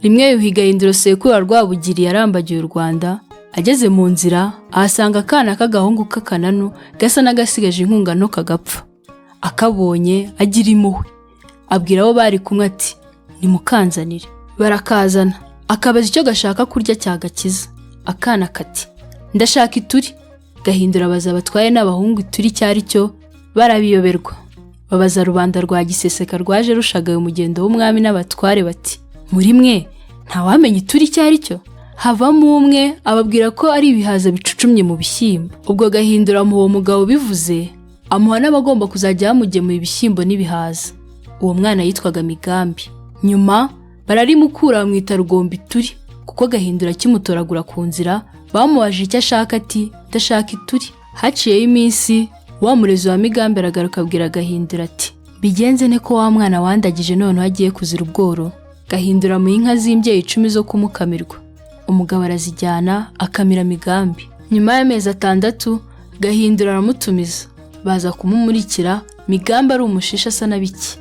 rimwe Yuhi Gahindiro sekuru wa Rwabugiri yarambagiye u Rwanda, ageze mu nzira ahasanga akana k'agahungu k'akananu gasa n'agasigaje inkunga no kagapfa. Akabonye agira impuhwe, abwira abo bari kumwe ati nimukanzanire. Barakazana, akabaza icyo gashaka kurya cyagakiza. Akana kati ndashaka ituri. Gahindiro abaza abatwaye n'abahungu ituri cyari cyo, barabiyoberwa. Babaza rubanda rwa Giseseka rwaje rushagaye umugendo w'umwami n'abatware bati muri mwe ntawamenya ituri cyari cyo? Havamo umwe ababwira ko ari ibihaza bicucumye mu bishyimbo. Ubwo Gahindiro amuha uwo mugabo bivuze, amuha n'abagomba kuzajya bamugemura ibishyimbo n'ibihaza. Uwo mwana yitwaga Migambi. Nyuma bararimukura bamwita Rugomba ituri, kuko Gahindiro akimutoragura ku nzira bamubaje icyo ashaka ati ndashaka ituri. Haciyeho iminsi wa murezi wa Migambi aragaruka abwira Gahindiro ati bigenze ne ko wa mwana wandagije none agiye kuzira ubworo. Gahindiro amuha inka z'imbyeyi 10 zo kumukamirwa. Umugabo arazijyana akamira Migambi. Nyuma y'amezi 6 Gahindiro aramutumiza, baza kumumurikira. Migambi ari umushisha asa na biki.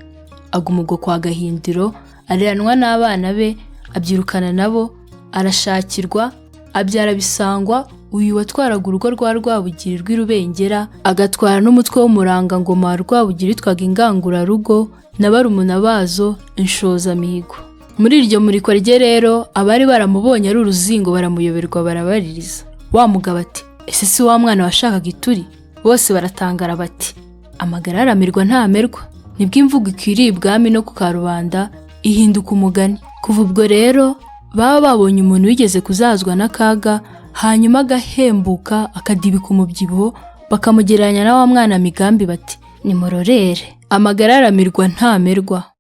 Aguma ubwo kwa Gahindiro, areranwa n'abana be, abyirukana nabo, arashakirwa, abyara Bisangwa. Uyu watwaraga urugo rwa Rwabugiri rw'Irubengera, agatwara n'umutwe w'umurangangoma wa Rwabugiri witwaga Ingangurarugo na barumuna bazo Inshozamihigo. Muri iryo murikwa rye rero abari baramubonye ari uruzingo baramuyoberwa barabaririza. Wa mugabo ati ese si wa mwana washakaga ituri? Bose baratangara bati amagara aramirwa ntamerwa. Nibwo imvugo ikwiriye ibwami no ku karubanda ihinduka umugani. Kuva ubwo rero baba babonye umuntu wigeze kuzazwa n'akaga, hanyuma agahembuka akadibika umubyibuho, bakamugereranya na wa mwana Migambi bati nimurorere amagara aramirwa ntamerwa.